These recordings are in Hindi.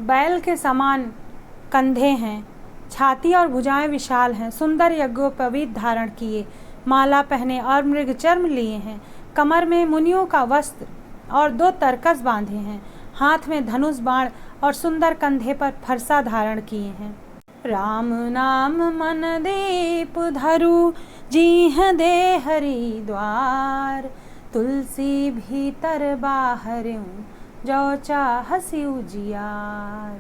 बैल के समान कंधे हैं, छाती और भुजाएं विशाल हैं, सुंदर यज्ञोपवीत धारण किए, माला पहने और मृग चर्म लिए हैं, कमर में मुनियों का वस्त्र और 2 तरकस बांधे हैं, हाथ में धनुष बाण और सुंदर कंधे पर फरसा धारण किए हैं। राम नाम मन दीप धरु जीह दे हरि द्वार, तुलसी भीतर बाहर जो चाहसी उजियार।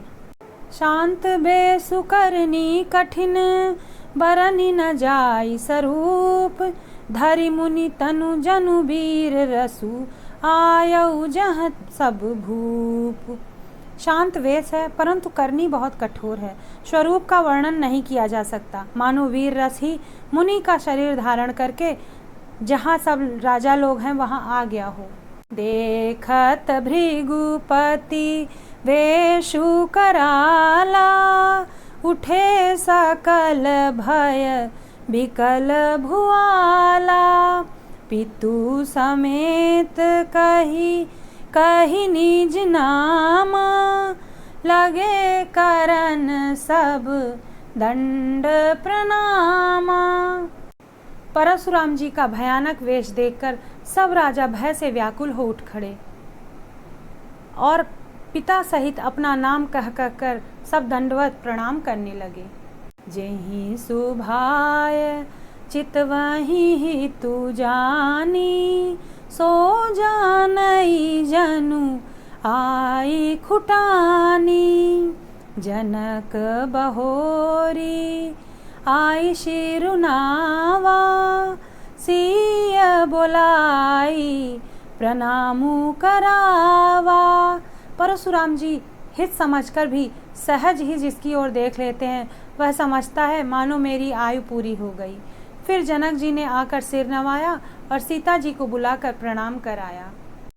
शांत बेसु करनी कठिन बरनि न जाई स्वरूप, धरि मुनि तनु जनु वीर रसु आयऊ जह सब भूप। शांत वेश है परंतु करनी बहुत कठोर है, स्वरूप का वर्णन नहीं किया जा सकता, मानो वीर रस ही मुनि का शरीर धारण करके जहाँ सब राजा लोग हैं वहाँ आ गया हो। देखत भृगुपति वेशु कराला, उठे सकल भय विकल भुआला, पितु समेत कही कही निज नामा, लगे करन सब दंड प्रणामा। परशुराम जी का भयानक वेश देखकर सब राजा भय से व्याकुल हो उठ खड़े और पिता सहित अपना नाम कह कर सब दंडवत प्रणाम करने लगे। जेहि सुभाय चितवहि तू जानी, सो जानई जनु आई खुटानी, जनक बहोरी आई शिरुनावा, सिय बोलाई प्रणामु करावा। परशुराम जी हित समझकर भी सहज ही जिसकी ओर देख लेते हैं वह समझता है मानो मेरी आयु पूरी हो गई। फिर जनक जी ने आकर सिर नवाया और सीता जी को बुलाकर प्रणाम कराया।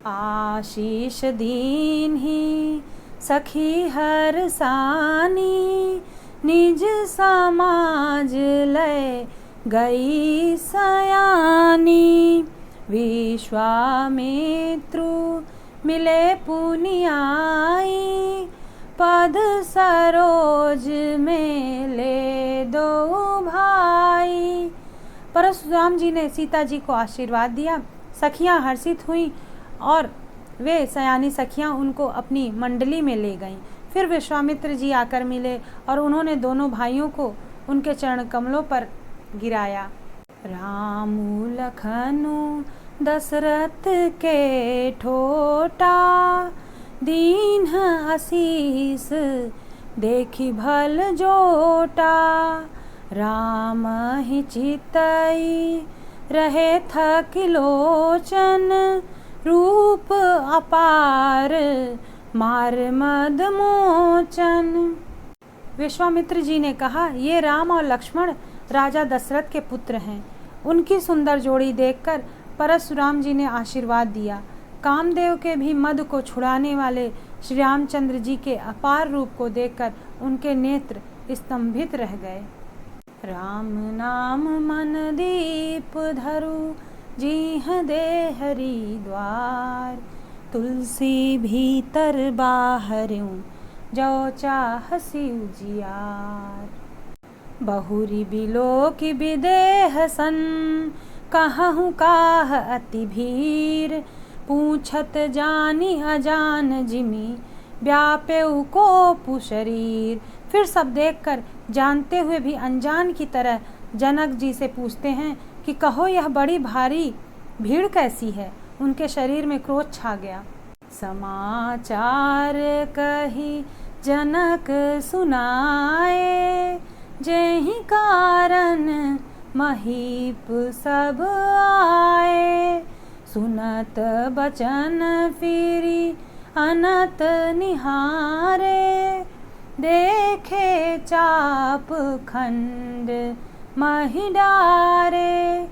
आशीष दीन ही सखी हर सानी, निज समाज लय गई सयानी, विश्वामित्रु मिले पुनियाई, पद सरोज में ले दो भाई। परशुराम जी ने सीता जी को आशीर्वाद दिया। सखियां हर्षित हुईं और वे सयानी सखियां उनको अपनी मंडली में ले गईं। फिर विश्वामित्र जी आकर मिले और उन्होंने दोनों भाइयों को उनके चरण कमलों पर गिराया। रामु लखनु दशरथ के ठोटा, दीन आशीष देखी भल जोटा, राम ही चितई रहे थकिलोचन, रूप अपार मार मद मोचन। विश्वामित्र जी ने कहा, ये राम और लक्ष्मण राजा दशरथ के पुत्र हैं। उनकी सुंदर जोड़ी देखकर परशुराम जी ने आशीर्वाद दिया। कामदेव के भी मद को छुड़ाने वाले श्री रामचंद्र जी के अपार रूप को देखकर उनके नेत्र स्तंभित रह गए। राम नाम मन दीप धरु जीह दे हरि द्वार, तुलसी भीतर बाहर जो चाहसी उजियार। बहुरी बिलो की विदेह सन, कहूँ काह अति भीर, पूछत जानी अजान जिमी, व्यापेउ को शरीर। फिर सब देखकर जानते हुए भी अनजान की तरह जनक जी से पूछते हैं कि कहो यह बड़ी भारी भीड़ कैसी है। उनके शरीर में क्रोध छा गया। समाचार कही जनक सुनाए, जेहि कारण महीप सब आए, सुनत बचन फिरी अनत निहारे, देखे चाप खंड महि डारे।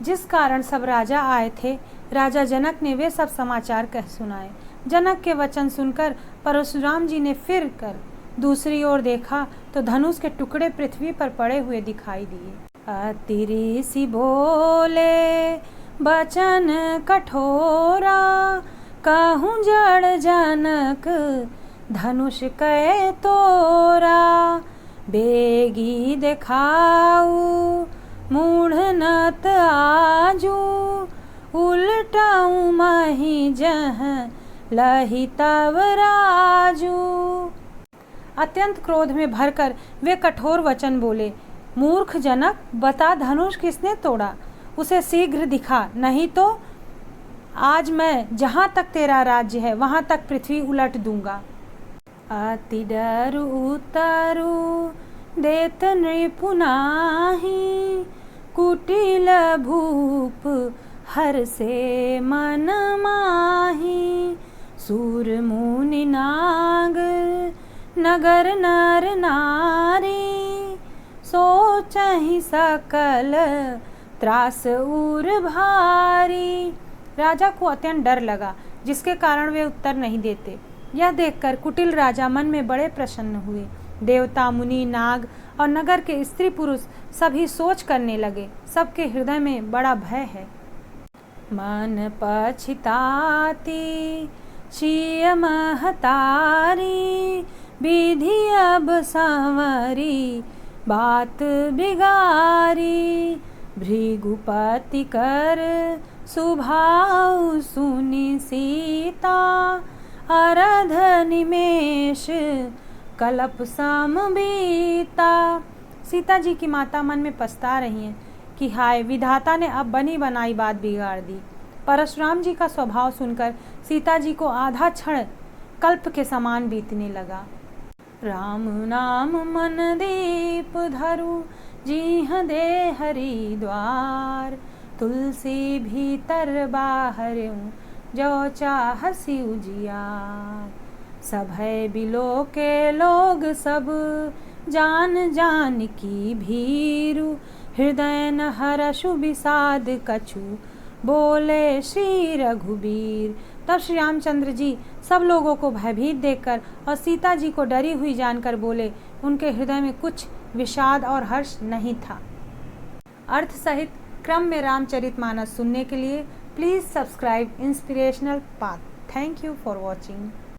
जिस कारण सब राजा आए थे, राजा जनक ने वे सब समाचार कह सुनाए। जनक के वचन सुनकर परशुराम जी ने फिर कर दूसरी ओर देखा तो धनुष के टुकड़े पृथ्वी पर पड़े हुए दिखाई दिए। अति ऋषि बोले बचन कठोरा, कहूँ जड़ जनक धनुष कै तोरा बेगी देखाऊ, मूढ़ नत आजू उलटाऊ मही जह लही तव राजू। अत्यंत क्रोध में भरकर वे कठोर वचन बोले, मूर्ख जनक, बता धनुष किसने तोड़ा, उसे शीघ्र दिखा, नहीं तो आज मैं जहाँ तक तेरा राज्य है वहाँ तक पृथ्वी उलट दूंगा। अति डरु उतरु देत नृपु नाहि, कुटिल भूप हर से मन माही। सूर मुनि नाग नगर नर नारी, सोचहि सकल त्रास उर भारी। राजा को अत्यंत डर लगा, जिसके कारण वे उत्तर नहीं देते। यह देखकर कुटिल राजा मन में बड़े प्रसन्न हुए। देवता, मुनि, नाग और नगर के स्त्री पुरुष सभी सोच करने लगे, सबके हृदय में बड़ा भय है। मन पछिताती छिय महतारी, विधि अब संवरी बात बिगारी। भृगुपति कर सुभाऊ सुनि सीता, अरध निमेष कलप सम बीता। सीता जी की माता मन में पछता रही हैं कि हाय, विधाता ने अब बनी बनाई बात बिगाड़ दी। परशुराम जी का स्वभाव सुनकर सीता जी को आधा क्षण कल्प के समान बीतने लगा। राम नाम मन दीप धरु जीह दे हरिद्वार, तुलसी भीतर बाहर जो चाहसी उजियार। सभय बिलो के लोग सब जान जान की भीरु, हृदय न हरषु विषाद कछु बोले श्री रघुबीर। तब श्री रामचंद्र जी सब लोगों को भयभीत देखकर और सीता जी को डरी हुई जानकर बोले, उनके हृदय में कुछ विषाद और हर्ष नहीं था। अर्थ सहित क्रम में रामचरितमानस सुनने के लिए please subscribe inspirational path. Thank you for watching.